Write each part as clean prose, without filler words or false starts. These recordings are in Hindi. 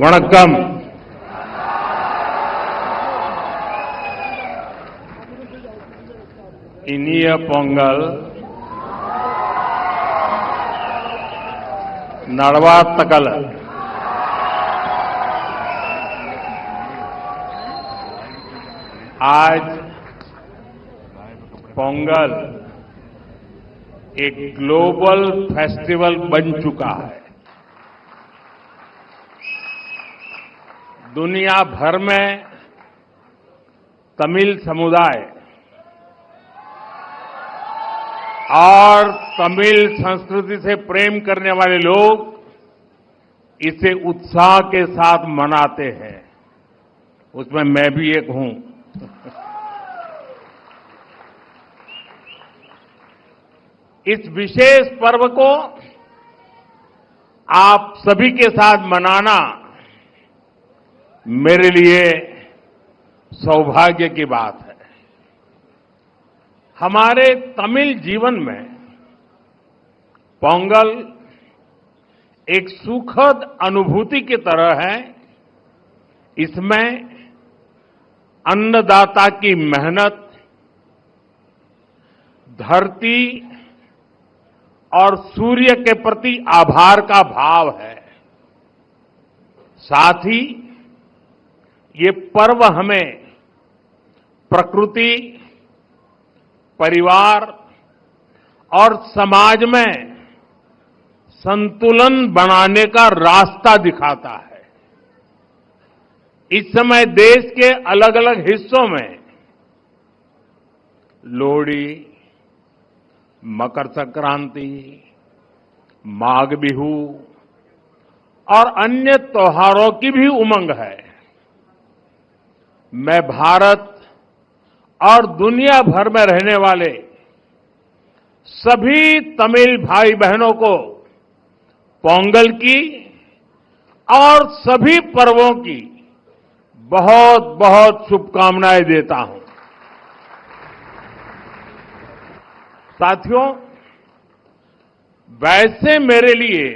வணக்கம். இனிய பொங்கல் नड़वातकल आज पोंगल एक ग्लोबल फेस्टिवल बन चुका है. दुनिया भर में तमिल समुदाय और तमिल संस्कृति से प्रेम करने वाले लोग इसे उत्साह के साथ मनाते हैं. उसमें मैं भी एक हूं. इस विशेष पर्व को आप सभी के साथ मनाना मेरे लिए सौभाग्य की बात है. हमारे तमिल जीवन में पोंगल एक सुखद अनुभूति की तरह है. इसमें अन्नदाता की मेहनत, धरती और सूर्य के प्रति आभार का भाव है. साथ ही ये पर्व हमें प्रकृति, परिवार और समाज में संतुलन बनाने का रास्ता दिखाता है. इस समय देश के अलग अलग हिस्सों में लोहड़ी, मकर संक्रांति, माघ बिहू और अन्य त्योहारों की भी उमंग है. मैं भारत और दुनिया भर में रहने वाले सभी तमिल भाई बहनों को पोंगल की और सभी पर्वों की बहुत बहुत शुभकामनाएं देता हूं. साथियों, वैसे मेरे लिए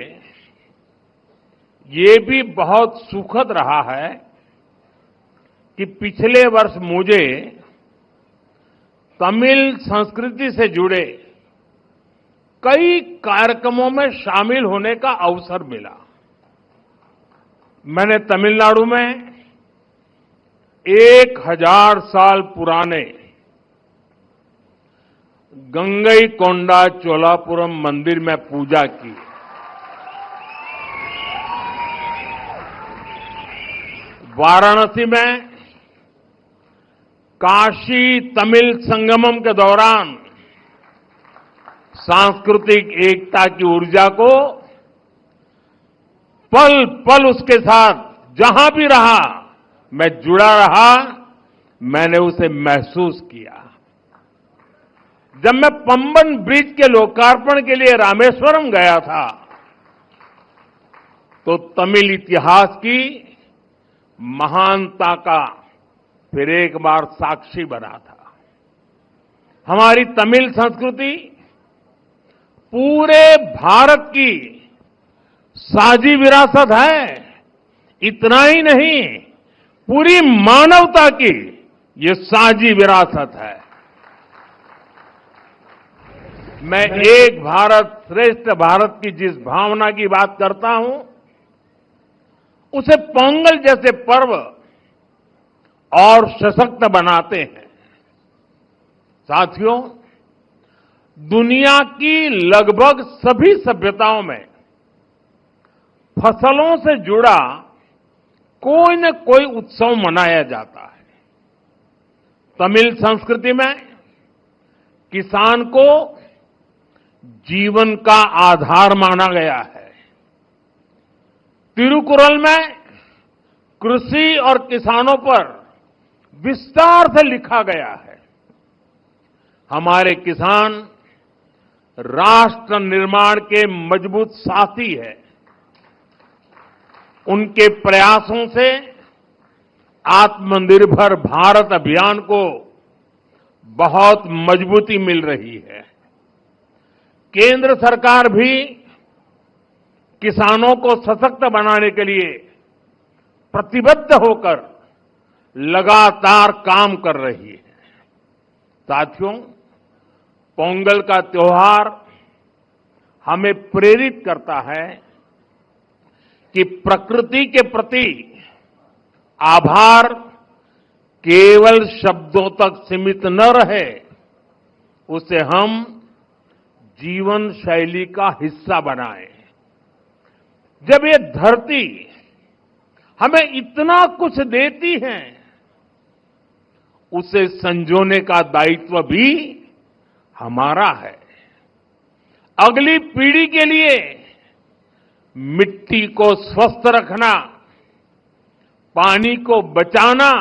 ये भी बहुत सुखद रहा है कि पिछले वर्ष मुझे तमिल संस्कृति से जुड़े कई कार्यक्रमों में शामिल होने का अवसर मिला. मैंने तमिलनाडु में 1000 साल पुराने गंगईकोंडा चोलापुरम मंदिर में पूजा की. वाराणसी में काशी तमिल संगमम के दौरान सांस्कृतिक एकता की ऊर्जा को पल पल उसके साथ जहां भी रहा मैं जुड़ा रहा. मैंने उसे महसूस किया. जब मैं पंबन ब्रिज के लोकार्पण के लिए रामेश्वरम गया था तो तमिल इतिहास की महानता का फिर एक बार साक्षी बना था. हमारी तमिल संस्कृति पूरे भारत की साझी विरासत है. इतना ही नहीं, पूरी मानवता की ये साझी विरासत है. मैं एक भारत श्रेष्ठ भारत की जिस भावना की बात करता हूं उसे पोंगल जैसे पर्व और सशक्त बनाते हैं. साथियों, दुनिया की लगभग सभी सभ्यताओं में फसलों से जुड़ा कोई न कोई उत्सव मनाया जाता है. तमिल संस्कृति में किसान को जीवन का आधार माना गया है. तिरुकुरल में कृषि और किसानों पर विस्तार से लिखा गया है. हमारे किसान राष्ट्र निर्माण के मजबूत साथी है. उनके प्रयासों से आत्मनिर्भर भारत अभियान को बहुत मजबूती मिल रही है. केंद्र सरकार भी किसानों को सशक्त बनाने के लिए प्रतिबद्ध होकर लगातार काम कर रही है। साथियों, पोंगल का त्योहार हमें प्रेरित करता है कि प्रकृति के प्रति आभार केवल शब्दों तक सीमित न रहे, उसे हम जीवन शैली का हिस्सा बनाएं। जब ये धरती हमें इतना कुछ देती है, उसे संजोने का दायित्व भी हमारा है। अगली पीढ़ी के लिए मिट्टी को स्वस्थ रखना, पानी को बचाना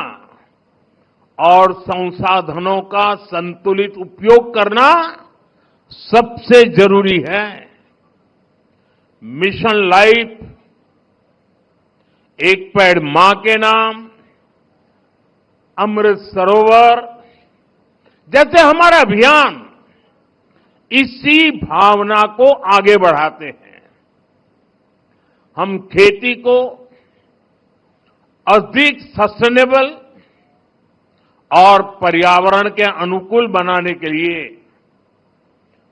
और संसाधनों का संतुलित उपयोग करना सबसे जरूरी है। मिशन लाइफ, एक पेड़ मां के नाम, अमृत सरोवर जैसे हमारे अभियान इसी भावना को आगे बढ़ाते हैं। हम खेती को अधिक सस्टेनेबल और पर्यावरण के अनुकूल बनाने के लिए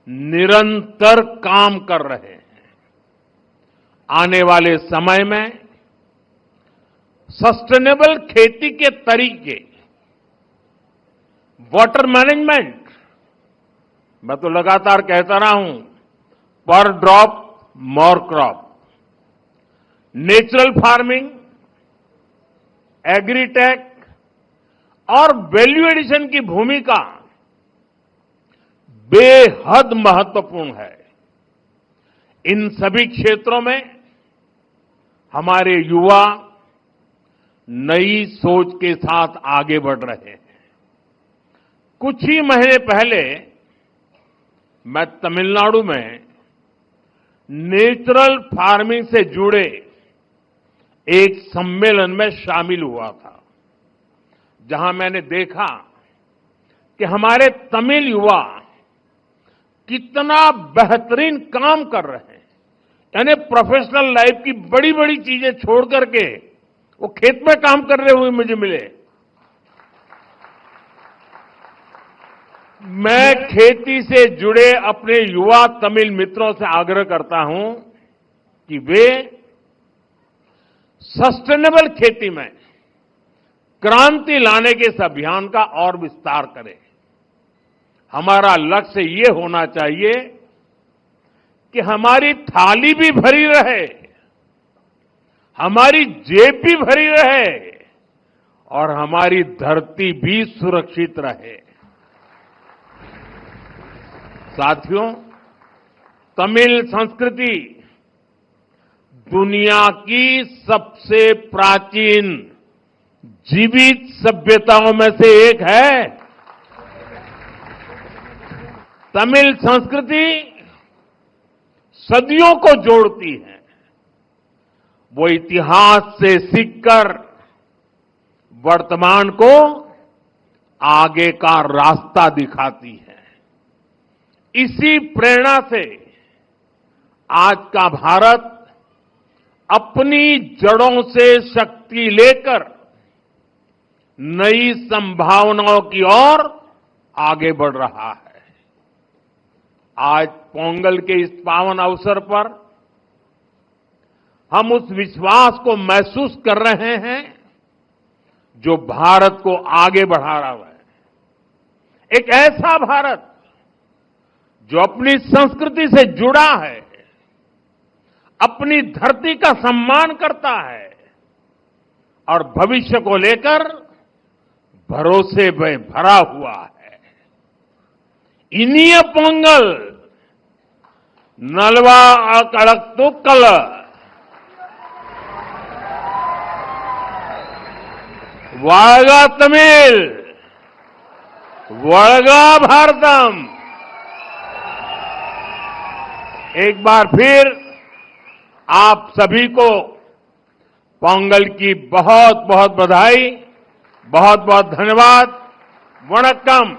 निरंतर काम कर रहे हैं। आने वाले समय में सस्टेनेबल खेती के तरीके, वाटर मैनेजमेंट, मैं तो लगातार कहता रहा हूं, पर drop more crop, natural farming, agritech और वैल्यू एडिशन की भूमिका बेहद महत्वपूर्ण है। इन सभी क्षेत्रों में हमारे युवा नई सोच के साथ आगे बढ़ रहे हैं। कुछ ही महीने पहले मैं तमिलनाडु में नेचुरल फार्मिंग से जुड़े एक सम्मेलन में शामिल हुआ था, जहां मैंने देखा कि हमारे तमिल युवा कितना बेहतरीन काम कर रहे हैं। यानी प्रोफेशनल लाइफ की बड़ी बड़ी चीजें छोड़ करके वो खेत में काम कर रहे हुए मुझे मिले। मैं खेती से जुड़े अपने युवा तमिल मित्रों से आग्रह करता हूं कि वे सस्टेनेबल खेती में क्रांति लाने के इस अभियान का और विस्तार करें। हमारा लक्ष्य ये होना चाहिए कि हमारी थाली भी भरी रहे, हमारी जेब भी भरी रहे और हमारी धरती भी सुरक्षित रहे। साथियों, तमिल संस्कृति दुनिया की सबसे प्राचीन जीवित सभ्यताओं में से एक है। तमिल संस्कृति सदियों को जोड़ती है। वो इतिहास से सीखकर वर्तमान को आगे का रास्ता दिखाती है। इसी प्रेरणा से आज का भारत अपनी जड़ों से शक्ति लेकर नई संभावनाओं की ओर आगे बढ़ रहा है। आज पोंगल के इस पावन अवसर पर हम उस विश्वास को महसूस कर रहे हैं जो भारत को आगे बढ़ा रहा है। एक ऐसा भारत जो अपनी संस्कृति से जुड़ा है, अपनी धरती का सम्मान करता है और भविष्य को लेकर भरोसे में भरा हुआ है। इनिय पोंगल नलवा अकड़क्तुक्कल, वागा तमिल, वड़गा भारतम। एक बार फिर आप सभी को पोंगल की बहुत बहुत बधाई, बहुत बहुत धन्यवाद। वणक्कम।